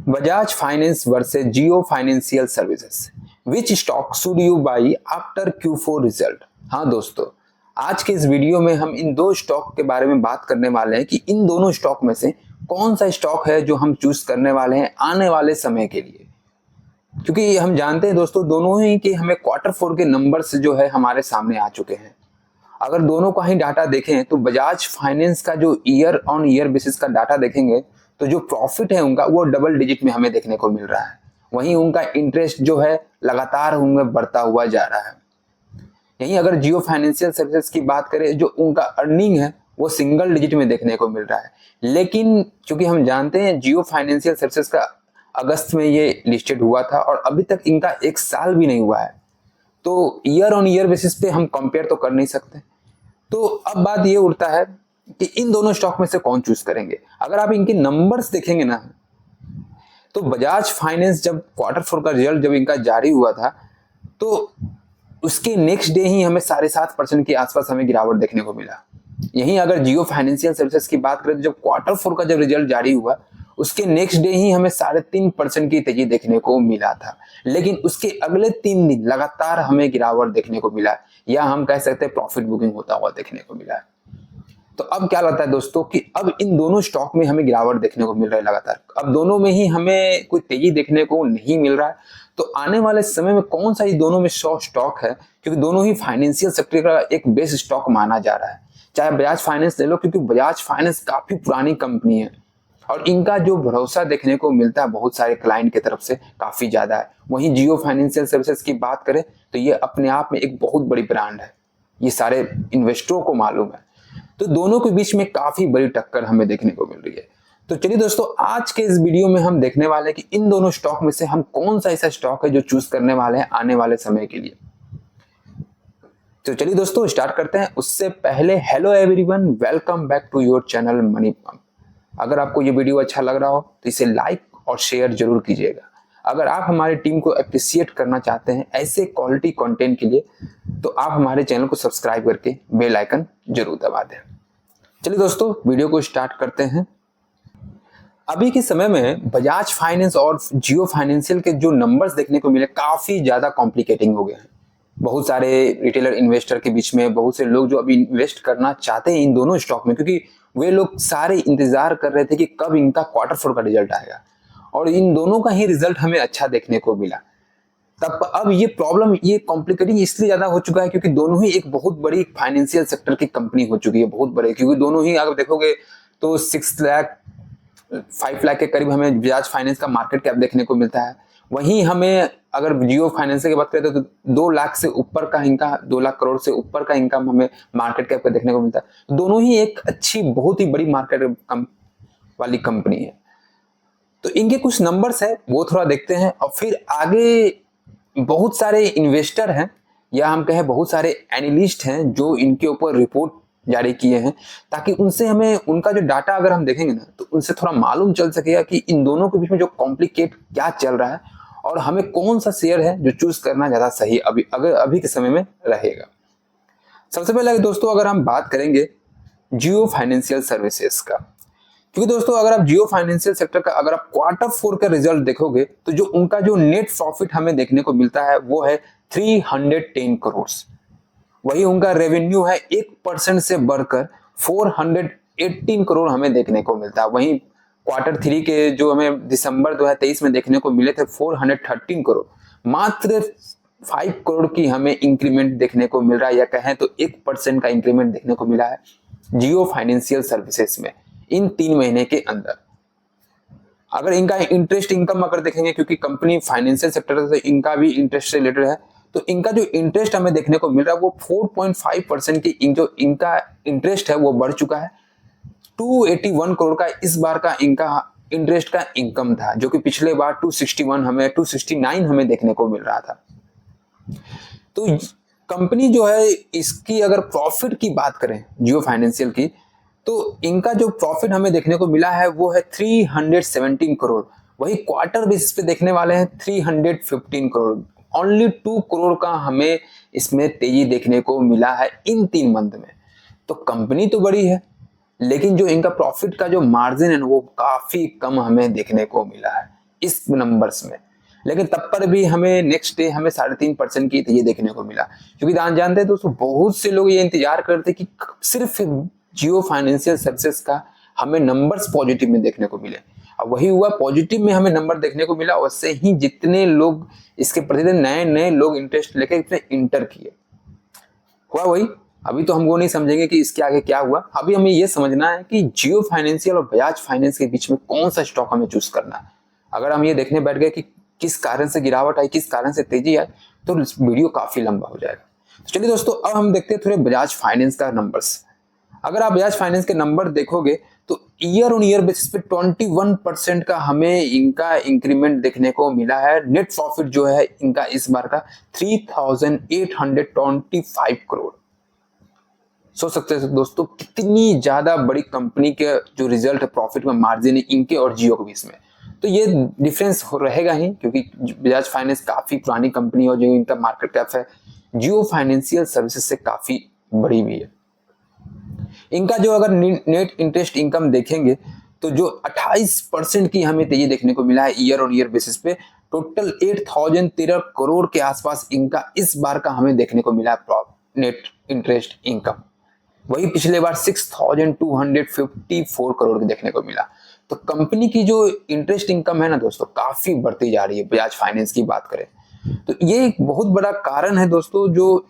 Bajaj finance versus Jio financial services, which stock should you by after Q4 result. हाँ दोस्तों, आज के इस वीडियो में हम इन दो स्टॉक के बारे में बात करने वाले हैं कि इन दोनों स्टॉक में से कौन सा स्टॉक है जो हम चूज करने वाले हैं आने वाले समय के लिए। क्योंकि हम जानते हैं दोस्तों, दोनों ही कि हमें Q4 के नंबर्स जो है हमारे सामने आ चुके हैं। अगर दोनों का ही डाटा देखें तो बजाज फाइनेंस का जो ईयर ऑन ईयर बेसिस का डाटा देखेंगे तो जो प्रॉफिट है उनका वो डबल डिजिट में हमें देखने को मिल रहा है। वहीं उनका इंटरेस्ट जो है लगातार उनमें बढ़ता हुआ जा रहा है। यहीं अगर जियो फाइनेंशियल सर्विसेज की बात करें, जो उनका अर्निंग है वो सिंगल डिजिट में देखने को मिल रहा है। लेकिन क्योंकि हम जानते हैं जियो फाइनेंशियल सर्विसेज का अगस्त में ये लिस्टेड हुआ था और अभी तक इनका 1 साल भी नहीं हुआ है, तो ईयर ऑन ईयर बेसिस पे हम कंपेयर तो कर नहीं सकते। तो अब बात ये उठता है कि इन दोनों स्टॉक में से कौन चूज करेंगे। अगर आप इनके नंबर्स देखेंगे ना, तो बजाज फाइनेंस जब Q4 का रिजल्ट जब इनका जारी हुआ था तो उसके नेक्स्ट डे ही हमें 7.5% के आसपास हमें गिरावट देखने को मिला। यहीं अगर जियो फाइनेंशियल सर्विसेज की बात करें तो जब Q4 का जब रिजल्ट जारी हुआ उसके नेक्स्ट डे ही हमें 3.5% की तेजी देखने को मिला था। लेकिन उसके अगले 3 दिन लगातार हमें गिरावट देखने को मिला, या हम कह सकते हैं प्रॉफिट बुकिंग होता हुआ देखने को मिला। तो अब क्या लगता है दोस्तों कि अब इन दोनों स्टॉक में हमें गिरावट देखने को मिल रहा है लगातार। अब दोनों में ही हमें कोई तेजी देखने को नहीं मिल रहा है, तो आने वाले समय में कौन सा इन दोनों में स्टॉक है, क्योंकि दोनों ही फाइनेंशियल सेक्टर का एक बेस्ट स्टॉक माना जा रहा है। चाहे बजाज फाइनेंस ले लो, क्योंकि बजाज फाइनेंस काफी पुरानी कंपनी है और इनका जो भरोसा देखने को मिलता है बहुत सारे क्लाइंट की तरफ से काफी ज्यादा है। वहीं जियो फाइनेंशियल सर्विसेज की बात करें तो ये अपने आप में एक बहुत बड़ी ब्रांड है, ये सारे इन्वेस्टरों को मालूम है। तो दोनों के बीच में काफी बड़ी टक्कर हमें देखने को मिल रही है। तो चलिए दोस्तों, आज के इस वीडियो में हम देखने वाले हैं कि इन दोनों स्टॉक में से हम कौन सा ऐसा स्टॉक है जो चूज करने वाले हैं आने वाले समय के लिए। तो चलिए दोस्तों स्टार्ट करते हैं। उससे पहले hello everyone, welcome back to your channel Money Pump. अगर आपको ये वीडियो अच्छा लग रहा हो तो इसे लाइक और शेयर जरूर कीजिएगा। अगर आप हमारी टीम को अप्रिशिएट करना चाहते हैं ऐसे क्वालिटी कंटेंट के लिए, तो आप हमारे चैनल को सब्सक्राइब करके बेल आइकन जरूर दबा दें। चलिए दोस्तों वीडियो को स्टार्ट करते हैं। अभी के समय में बजाज फाइनेंस और जियो फाइनेंशियल के जो नंबर्स देखने को मिले काफी ज्यादा कॉम्प्लिकेटिंग हो गए हैं। बहुत सारे रिटेलर इन्वेस्टर के बीच में बहुत से लोग जो अभी इन्वेस्ट करना चाहते हैं इन दोनों स्टॉक में, क्योंकि वे लोग सारे इंतजार कर रहे थे कि कब इनका Q4 का रिजल्ट आएगा, और इन दोनों का ही रिजल्ट हमें अच्छा देखने को मिला। तब अब ये प्रॉब्लम, ये कॉम्प्लिकेटिंग इसलिए ज्यादा हो चुका है क्योंकि दोनों ही एक बहुत बड़ी फाइनेंशियल सेक्टर की कंपनी हो चुकी है, बहुत बड़े। क्योंकि दोनों ही अगर देखोगे तो 6 लाख 5 लाख के करीब हमें बजाज फाइनेंस का मार्केट कैप देखने को मिलता है। वहीं हमें अगर जियो फाइनेंस की बात करें तो 2 लाख से ऊपर का इनका 2 लाख करोड़ से ऊपर का इनकम हमें मार्केट कैप का देखने को मिलता है। दोनों ही एक अच्छी बहुत ही बड़ी मार्केट वाली कंपनी है। तो इनके कुछ नंबर्स है वो थोड़ा देखते हैं और फिर आगे बहुत सारे इन्वेस्टर हैं या हम कहें बहुत सारे एनालिस्ट हैं जो इनके ऊपर रिपोर्ट जारी किए हैं, ताकि उनसे हमें उनका जो डाटा अगर हम देखेंगे ना तो उनसे थोड़ा मालूम चल सकेगा कि इन दोनों के बीच में जो कॉम्प्लिकेट क्या चल रहा है और हमें कौन सा शेयर है जो चूज करना ज्यादा सही अभी के समय में रहेगा। सबसे पहले दोस्तों अगर हम बात करेंगे जियो फाइनेंशियल सर्विसेज का, क्योंकि दोस्तों अगर आप जियो फाइनेंशियल सेक्टर का अगर आप Q4 का रिजल्ट देखोगे तो जो उनका जो नेट प्रॉफिट हमें देखने को मिलता है वो है 310 करोड़। वही उनका रेवेन्यू है 1% से बढ़कर 418 करोड़ हमें देखने को मिलता है। वहीं Q3 के जो हमें दिसंबर 2023 में देखने को मिले थे 413 करोड़, मात्र 5 करोड़ की हमें इंक्रीमेंट देखने को मिल रहा है, या कहें तो 1% का इंक्रीमेंट देखने को मिला है जियो फाइनेंशियल सर्विसेज में इन 3 महीने के अंदर। अगर इनका इंटरेस्ट इनकम अगर देखेंगे, क्योंकि कंपनी फाइनेंशियल सेक्टर से इनका भी इंटरेस्ट से रिलेटेड है, तो इनका जो इंटरेस्ट हमें देखने को मिल रहा है वो 4.5% की जो इनका इंटरेस्ट है वो बढ़ चुका है। 281 करोड़ का इस बार का इनका इंटरेस्ट का इनकम था, जो कि पिछले बार 269 हमें देखने को मिल रहा था। तो कंपनी जो है इसकी अगर प्रॉफिट की बात करें जियो फाइनेंशियल की, तो इनका जो प्रॉफिट हमें देखने को मिला है वो है 317 करोड़। वही क्वार्टर बेसिस पे देखने वाले हैं 315 करोड़। ओनली 2 करोड़ का हमें इसमें तेजी देखने को मिला है इन 3 मंथ में। तो कंपनी तो बड़ी है, लेकिन जो इनका प्रॉफिट का जो मार्जिन है वो काफी कम हमें देखने को मिला है। इस नंबर्स में, लेकिन तब पर भी हमें नेक्स्ट डे हमें 3.5% की ये देखने को मिला। क्योंकि जानते हैं दोस्तों, बहुत से लोग ये इंतजार करते कि सिर्फ जियो फाइनेंशियल सर्विसेज का हमें नंबर्स पॉजिटिव में देखने को मिले, और वही हुआ, पॉजिटिव में हमें नंबर देखने को मिला। वैसे ही जितने लोग इसके प्रतिदिन नए नए लोग इंटरेस्ट लेकर इसमें इंटर किए, हुआ वही। अभी तो हम वो नहीं समझेंगे कि इसके आगे क्या हुआ, अभी हमें ये समझना है कि जियो फाइनेंशियल और बजाज फाइनेंस के बीच में कौन सा स्टॉक हमें चूज करना है। अगर हम ये देखने बैठ गए कि किस कारण से गिरावट आई, किस कारण से तेजी आई, तो वीडियो काफी लंबा हो जाएगा। तो चलिए दोस्तों, अब हम देखते हैं थोड़े बजाज फाइनेंस का नंबर्स। अगर आप बजाज फाइनेंस के नंबर देखोगे तो ईयर ऑन ईयर बेसिस पे 21% का हमें इनका इंक्रीमेंट देखने को मिला है। नेट प्रॉफिट जो है इनका इस बार का 3825 करोड़। सोच सकते हैं दोस्तों, कितनी ज्यादा बड़ी कंपनी के जो रिजल्ट प्रॉफिट में मार्जिन है इनके और जियो के बीच में। तो ये डिफरेंस रहेगा ही, क्योंकि बजाज फाइनेंस काफी पुरानी कंपनी और जो इनका मार्केट कैप है जियो फाइनेंशियल सर्विसेज से काफी बड़ी भी है। इनका जो अगर नेट इंटरेस्ट इनकम देखेंगे तो जो 28% की हमें तेजी देखने को मिला है ईयर ऑन ईयर बेसिस पे। टोटल 8013 करोड़ के आसपास इनका इस बार का हमें देखने को मिला है नेट इंटरेस्ट इनकम। वही पिछले बार 6254 करोड़ के देखने को मिला। तो कंपनी की जो इंटरेस्ट इनकम है ना दोस्तों, काफी बढ़ती जा रही है। बजाज फाइनेंस की बात करें तो ये एक बहुत बड़ा कारण है दोस्तों, जो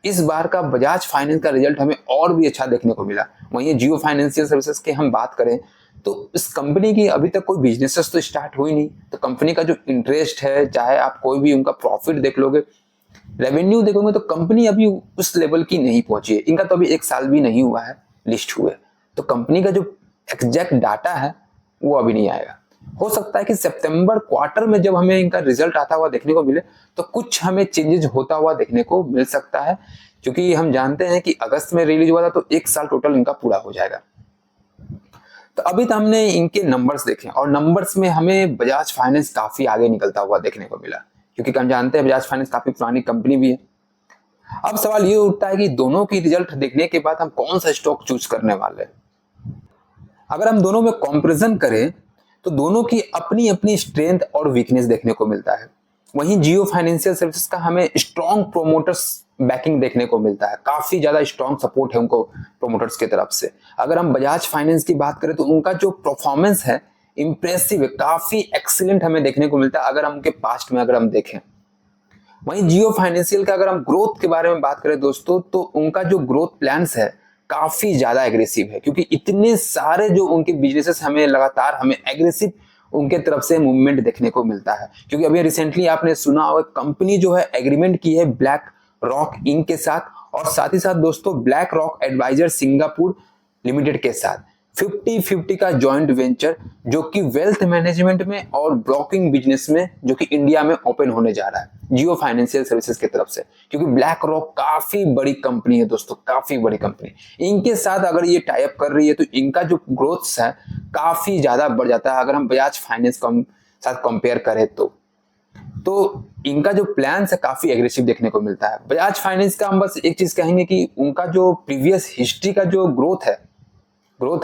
इस बार का बजाज फाइनेंस का रिजल्ट हमें और भी अच्छा देखने को मिला। वहीं जियो फाइनेंशियल सर्विसेज की हम बात करें तो इस कंपनी की अभी तक कोई बिजनेसेस तो स्टार्ट हुई नहीं, तो कंपनी का जो इंटरेस्ट है, चाहे आप कोई भी उनका प्रॉफिट देख लोगे, रेवेन्यू देखोगे, तो कंपनी अभी उस लेवल की नहीं पहुंची है। इनका तो अभी 1 साल भी नहीं हुआ है लिस्ट हुए, तो कंपनी का जो एग्जैक्ट डाटा है वो अभी नहीं आएगा। हो सकता है कि सितंबर क्वार्टर में जब हमें इनका रिजल्ट आता हुआ देखने को मिले तो कुछ हमें चेंजेस होता हुआ देखने को मिल सकता है, क्योंकि हम जानते हैं कि अगस्त में रिलीज हुआ था तो 1 साल टोटल इनका पूरा हो जाएगा। तो अभी तो हमने इनके नंबर्स देखे और नंबर्स में हमें बजाज फाइनेंस काफी आगे निकलता हुआ देखने को मिला, क्योंकि हम जानते हैं बजाज फाइनेंस काफी पुरानी कंपनी भी है। अब सवाल ये उठता है कि दोनों की रिजल्ट देखने के बाद हम कौन सा स्टॉक चूज करने वाले हैं। अगर हम दोनों में कंपैरिजन करें तो दोनों की अपनी अपनी स्ट्रेंथ और वीकनेस देखने को मिलता है। वहीं जियो फाइनेंशियल सर्विसेज का हमें स्ट्रॉन्ग प्रोमोटर्स बैकिंग देखने को मिलता है, काफी ज्यादा स्ट्रॉन्ग सपोर्ट है उनको प्रोमोटर्स की तरफ से। अगर हम बजाज फाइनेंस की बात करें तो उनका जो परफॉर्मेंस है इंप्रेसिव है, काफी एक्सीलेंट हमें देखने को मिलता है अगर हम उनके पास्ट में अगर हम देखें। वहीं जियो फाइनेंशियल का अगर हम ग्रोथ के बारे में बात करें दोस्तों, तो उनका जो ग्रोथ प्लान्स है काफी ज्यादा एग्रेसिव है, क्योंकि इतने सारे जो उनके बिजनेसेस हमें लगातार हमें एग्रेसिव उनके तरफ से मूवमेंट देखने को मिलता है। क्योंकि अभी रिसेंटली आपने सुना होगा कंपनी जो है एग्रीमेंट की है ब्लैक रॉक इंक के साथ, और साथ ही साथ दोस्तों BlackRock advisor Singapore limited के साथ 50-50 का जॉइंट वेंचर, जो कि वेल्थ मैनेजमेंट में और ब्रोकिंग बिजनेस में जो कि इंडिया में ओपन होने जा रहा है जियो फाइनेंशियल सर्विसेज की तरफ से। क्योंकि ब्लैक रॉक काफी बड़ी कंपनी है दोस्तों, काफी बड़ी कंपनी, इनके साथ अगर ये टाई अप कर रही है तो इनका जो ग्रोथ है काफी ज्यादा बढ़ जाता है। अगर हम बजाज फाइनेंस का साथ कंपेयर करें तो इनका जो प्लान है काफी एग्रेसिव देखने को मिलता है। बजाज फाइनेंस का हम बस एक चीज कहेंगे कि उनका जो प्रीवियस हिस्ट्री का जो ग्रोथ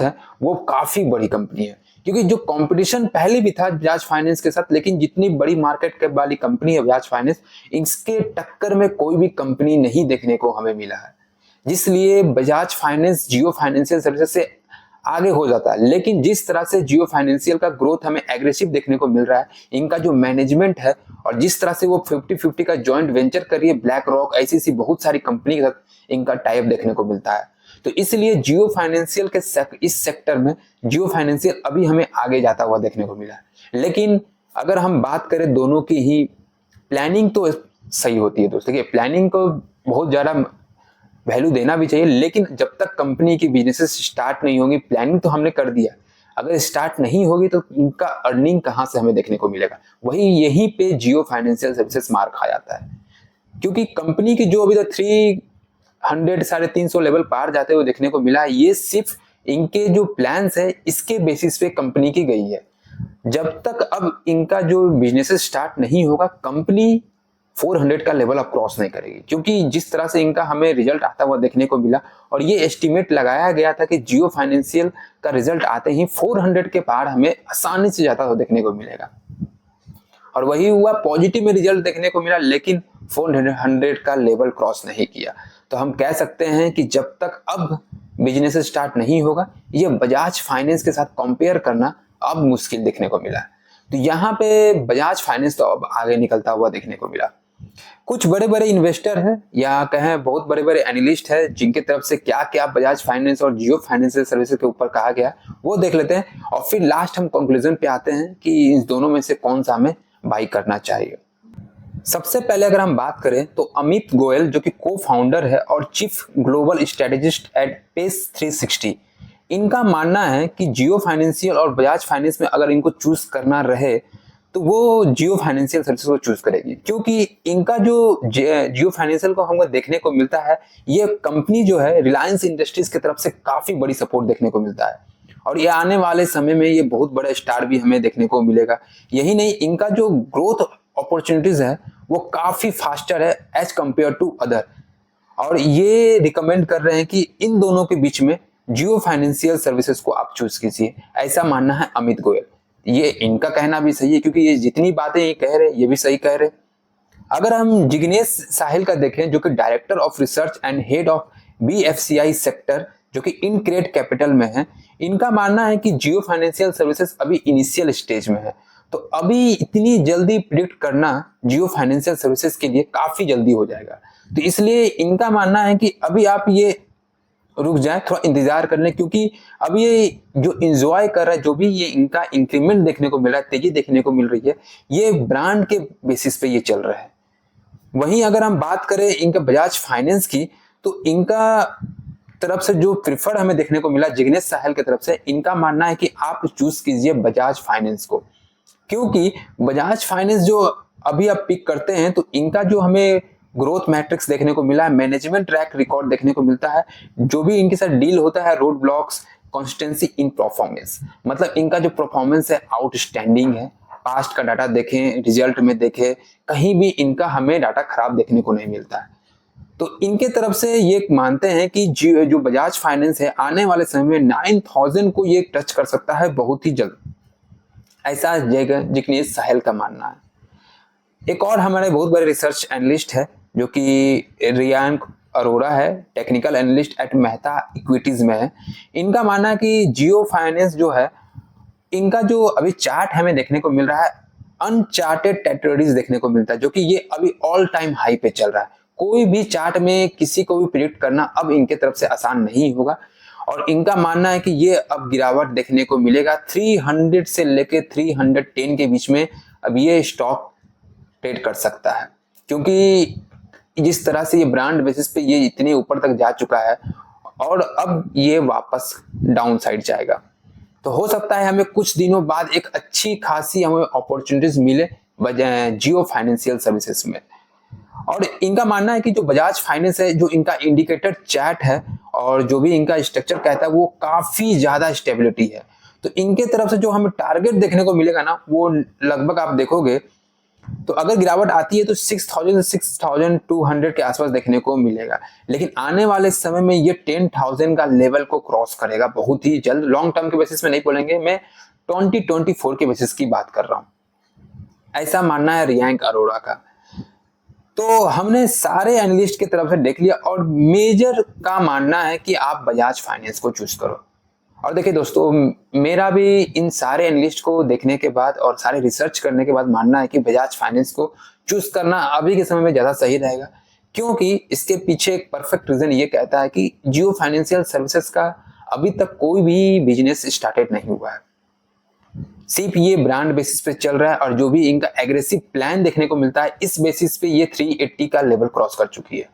है वो काफी बड़ी कंपनी है, क्योंकि जो कंपटीशन पहले भी था बजाज फाइनेंस के साथ, लेकिन जितनी बड़ी मार्केट कैप वाली कंपनी है बजाज फाइनेंस, इसके टक्कर में कोई भी कंपनी नहीं देखने को हमें मिला है। जिसलिए बजाज फाइनेंस जियो फाइनेंशियल सर्विसेज से आगे हो जाता है। लेकिन जिस तरह से जियो फाइनेंशियल का ग्रोथ हमें एग्रेसिव देखने को मिल रहा है, इनका जो मैनेजमेंट है और जिस तरह से वो 50-50 का जॉइंट वेंचर कर रही है ब्लैक रॉक, ऐसी बहुत सारी कंपनी के साथ इनका टाई अप देखने को मिलता है। तो इसलिए जियो फाइनेंशियल के इस सेक्टर में जियो फाइनेंशियल अभी हमें आगे जाता हुआ देखने को मिला है। लेकिन अगर हम बात करें दोनों की ही प्लानिंग, तो सही होती है दोस्तों। देखिए, प्लानिंग को बहुत ज्यादा वैल्यू देना भी चाहिए, लेकिन जब तक कंपनी की बिजनेसेस स्टार्ट नहीं होंगी, प्लानिंग तो हमने कर दिया, अगर स्टार्ट नहीं होगी तो उनका अर्निंग कहां से हमें देखने को मिलेगा। वही यहीं पे जियो फाइनेंशियल सर्विसेज मार खा जाता है, क्योंकि कंपनी की जो अभी तक 300-350 लेवल पार जाते हुए देखने को मिला है, ये सिर्फ इनके जो प्लान्स है इसके बेसिस पे कंपनी की गई है। जब तक अब इनका जो बिजनेस स्टार्ट नहीं होगा, कंपनी 400 का लेवल अब क्रॉस नहीं करेगी, क्योंकि जिस तरह से इनका हमें रिजल्ट आता हुआ देखने को मिला, और ये एस्टिमेट लगाया गया था कि जियो फाइनेंशियल का रिजल्ट आते ही 400 के पार हमें आसानी से जाता हुआ देखने को मिलेगा। और वही हुआ, पॉजिटिव में रिजल्ट देखने को मिला, लेकिन 400 का लेवल क्रॉस नहीं किया। तो हम कह सकते हैं कि जब तक अब बिजनेस स्टार्ट नहीं होगा, ये बजाज फाइनेंस के साथ कंपेयर करना अब मुश्किल देखने को मिला है। तो यहाँ पे बजाज फाइनेंस तो अब आगे निकलता हुआ देखने को मिला। कुछ बड़े बड़े इन्वेस्टर हैं या कहें बहुत बड़े बड़े एनालिस्ट हैं, जिनके तरफ से क्या क्या बजाज फाइनेंस और जियो फाइनेंशियल सर्विसेज के ऊपर कहा गया वो देख लेते हैं, और फिर लास्ट हम कंक्लूजन पे आते हैं कि इन दोनों में से कौन सा हमें बाई करना चाहिए। सबसे पहले अगर हम बात करें तो अमित गोयल, जो कि को फाउंडर है और chief global strategist at Pace 360, इनका मानना है कि जियो फाइनेंशियल और बजाज फाइनेंस में अगर इनको चूज करना रहे तो वो जियो फाइनेंशियल सर्विसेज को चूज करेगी, क्योंकि इनका जो जियो फाइनेंशियल को हमको देखने को मिलता है, ये कंपनी जो है रिलायंस इंडस्ट्रीज की तरफ से काफी बड़ी सपोर्ट देखने को मिलता है, और ये आने वाले समय में ये बहुत बड़ा स्टार भी हमें देखने को मिलेगा। यही नहीं, इनका जो ग्रोथ अपॉर्चुनिटीज है वो काफी फास्टर है एज कंपेयर टू अदर, और ये रिकमेंड कर रहे हैं कि इन दोनों के बीच में जियो फाइनेंशियल सर्विसेज को आप चूज कीजिए, ऐसा मानना है अमित गोयल। ये इनका कहना भी सही है, क्योंकि ये जितनी बातें ये कह रहे हैं ये भी सही कह रहे हैं। अगर हम जिग्नेश साहिल का देखें, जो कि director of research and head of BFCI sector, जो कि इनक्रेड कैपिटल में है, इनका मानना है कि जियो फाइनेंशियल सर्विसेज अभी इनिशियल स्टेज में है, तो अभी इतनी जल्दी प्रिडिक्ट करना जियो फाइनेंशियल सर्विसेज के लिए काफी जल्दी हो जाएगा। तो इसलिए इनका मानना है कि अभी आप ये रुक जाए, थोड़ा इंतजार कर लें, क्योंकि अब ये जो एंजॉय कर रहा है, जो भी ये इनका इंक्रीमेंट देखने को मिल रहा है, तेजी देखने को मिल रही है, ये ब्रांड के बेसिस पे ये चल रहा है। वहीं अगर हम बात करें इनका बजाज फाइनेंस की, तो इनका तरफ से जो प्रिफर्ड हमें देखने को मिला जिग्नेश साहल की तरफ से, इनका मानना है कि आप चूज कीजिए बजाज फाइनेंस को, क्योंकि बजाज फाइनेंस जो अभी आप पिक करते हैं तो इनका जो हमें ग्रोथ मैट्रिक्स देखने को मिला है, मैनेजमेंट ट्रैक रिकॉर्ड देखने को मिलता है, जो भी इनके साथ डील होता है, road blocks, consistency in performance, मतलब इनका जो परफॉर्मेंस है आउटस्टैंडिंग है। पास्ट का डाटा देखें, रिजल्ट में देखें, कहीं भी इनका हमें डाटा खराब देखने को नहीं मिलता है। तो इनके तरफ से ये मानते हैं कि जो बजाज फाइनेंस है आने वाले समय में 9000 को ये टच कर सकता है बहुत ही जल्द, ऐसा जिग्नेश साहिल का मानना है। एक और हमारे बहुत बड़े रिसर्च एनालिस्ट है, जो कि रियांक अरोड़ा है, technical analyst eight Mehta equities में है। इनका मानना है कि जियो फाइनेंस जो है, इनका जो अभी चार्ट हमें देखने को मिल रहा है, अनचार्टेड टेरिटरीज देखने को मिलता है, जो कि ये अभी ऑल टाइम हाई पे चल रहा है। कोई भी चार्ट में किसी को भी प्रिडिक्ट करना अब इनके तरफ से आसान नहीं होगा, और इनका मानना है कि ये अब गिरावट देखने को मिलेगा 300 से लेके 310 के बीच में अब ये स्टॉक ट्रेड कर सकता है, क्योंकि जिस तरह से ये ब्रांड बेसिस पे ये इतने ऊपर तक जा चुका है, और अब ये वापस डाउन साइड जाएगा। तो हो सकता है हमें कुछ दिनों बाद एक अच्छी खासी हमें अपॉर्चुनिटीज मिले जियो फाइनेंशियल सर्विसेज में। और इनका मानना है कि जो बजाज फाइनेंस है, जो इनका इंडिकेटर चार्ट है और जो भी इनका स्ट्रक्चर कहता है, वो काफी ज्यादा स्टेबिलिटी है। तो इनके तरफ से जो हमें टारगेट देखने को मिलेगा ना, वो लगभग आप देखोगे तो अगर गिरावट आती है तो 6000 से 6200 के आसपास देखने को मिलेगा, लेकिन आने वाले समय में ये 10000 का लेवल को क्रॉस करेगा बहुत ही जल्द। लॉन्ग टर्म के बेसिस में नहीं बोलेंगे, मैं 2024 के बेसिस की बात कर रहा हूं, ऐसा मानना है रियांक अरोड़ा का। तो हमने सारे एनालिस्ट की तरफ से देख लिया, और मेजर का मानना है कि आप बजाज फाइनेंस को चूज करो। और देखिए दोस्तों, मेरा भी इन सारे एनालिस्ट को देखने के बाद और सारे रिसर्च करने के बाद मानना है कि बजाज फाइनेंस को चूज करना अभी के समय में ज्यादा सही रहेगा, क्योंकि इसके पीछे एक परफेक्ट रीजन ये कहता है कि जियो फाइनेंशियल सर्विसेज का अभी तक कोई भी बिजनेस स्टार्टेड नहीं हुआ है, सिर्फ ये ब्रांड बेसिस पे चल रहा है, और जो भी इनका एग्रेसिव प्लान देखने को मिलता है, इस बेसिस पे ये 380 का लेवल क्रॉस कर चुकी है।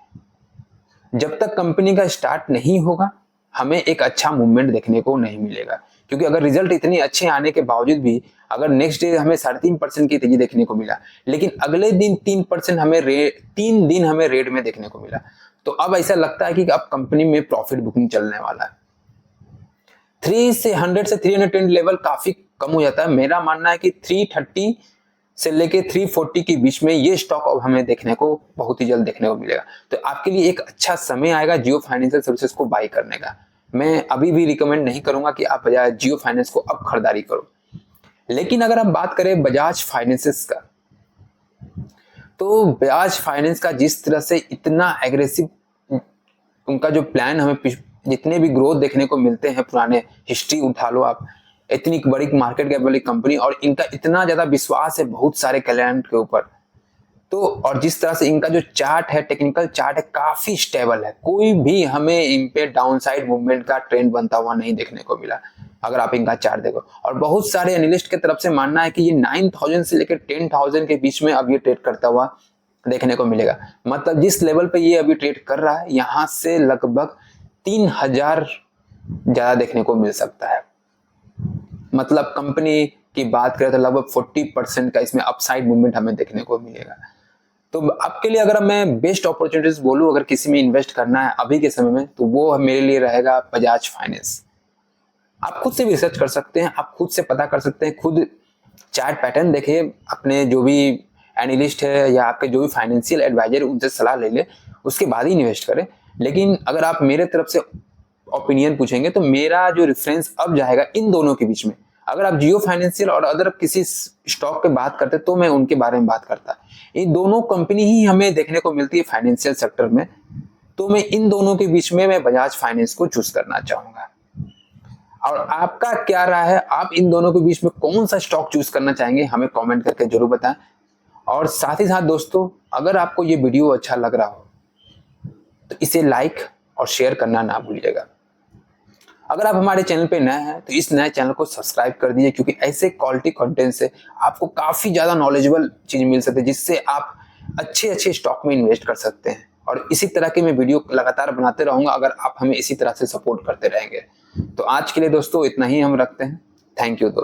जब तक कंपनी का स्टार्ट नहीं होगा हमें एक अच्छा मूवमेंट देखने को नहीं मिलेगा, क्योंकि अगर रिजल्ट इतने अच्छे आने के बावजूद भी अगर नेक्स्ट डे हमें 3.5% की तेजी देखने को मिला, लेकिन अगले दिन 3% हमें 3 दिन हमें रेड में देखने को मिला, तो अब ऐसा लगता है कि अब कंपनी में प्रॉफिट बुकिंग चलने वाला है। 300 से 310 लेवल काफी कम हो जाता है। मेरा मानना है कि 330 से लेके 340 के बीच में ये स्टॉक अब हमें देखने को बहुत ही जल्द देखने को मिलेगा। तो आपके लिए एक अच्छा समय आएगा जियो फाइनेंशियल सर्विसेज को बाई करने का। मैं अभी भी रिकमेंड नहीं करूंगा कि आप बजाज जियो फाइनेंस को अब खरीदारी करो। लेकिन अगर हम बात करें बजाज फाइनेंसेस का, तो बजाज फाइनेंस का जिस तरह से इतना एग्रेसिव उनका जो प्लान हमें जितने भी ग्रोथ देखने को मिलते हैं, पुराने हिस्ट्री उठा लो आप, इतनी बड़ी मार्केट कैप वाली कंपनी और इनका इतना ज्यादा विश्वास है बहुत सारे क्लाइंट के ऊपर। तो और जिस तरह से इनका जो चार्ट है, टेक्निकल चार्ट है, काफी स्टेबल है, कोई भी हमें इन पे डाउनसाइड मूवमेंट का ट्रेंड बनता हुआ नहीं देखने को मिला अगर आप इनका चार्ट देखो। और बहुत सारे एनालिस्ट के तरफ से मानना है कि ये 9,000 से लेकर 10,000 के बीच में अब ये ट्रेड करता हुआ देखने को मिलेगा। मतलब जिस लेवल पे ये अभी ट्रेड कर रहा है, यहाँ से लगभग 3,000 ज्यादा देखने को मिल सकता है। मतलब कंपनी की बात करें तो लगभग 40% का इसमें अपसाइड मूवमेंट हमें देखने को मिलेगा। तो आपके लिए अगर मैं बेस्ट अपॉर्चुनिटीज बोलूं, अगर किसी में इन्वेस्ट करना है अभी के समय में, तो वो मेरे लिए रहेगा बजाज फाइनेंस। आप खुद से भी रिसर्च कर सकते हैं, आप खुद से पता कर सकते हैं, खुद चार्ट पैटर्न देखें, अपने जो भी एनालिस्ट है या आपके जो भी फाइनेंशियल एडवाइजर उनसे सलाह ले ले, उसके बाद ही इन्वेस्ट करें। लेकिन अगर आप मेरे तरफ से ओपिनियन पूछेंगे तो मेरा जो रेफरेंस अब जाएगा इन दोनों के बीच में। अगर आप जियो फाइनेंशियल और अदर किसी स्टॉक की बात करते तो मैं उनके बारे में बात करता। ये दोनों कंपनी ही हमें देखने को मिलती है फाइनेंशियल सेक्टर में, तो मैं इन दोनों के बीच में मैं बजाज फाइनेंस को चूज करना चाहूंगा। और आपका क्या राय है, आप इन दोनों के बीच में कौन सा स्टॉक चूज करना चाहेंगे, हमें कमेंट करके जरूर बताएं। और साथ ही साथ दोस्तों, अगर आपको ये वीडियो अच्छा लग रहा हो तो इसे लाइक और शेयर करना ना भूलिएगा। अगर आप हमारे चैनल पे नए हैं तो इस नए चैनल को सब्सक्राइब कर दीजिए, क्योंकि ऐसे क्वालिटी कंटेंट से आपको काफी ज्यादा नॉलेजेबल चीज मिल सकती है, जिससे आप अच्छे स्टॉक में इन्वेस्ट कर सकते हैं। और इसी तरह के मैं वीडियो लगातार बनाते रहूंगा अगर आप हमें इसी तरह से सपोर्ट करते रहेंगे। तो आज के लिए दोस्तों इतना ही हम रखते हैं। थैंक यू दोस्तों।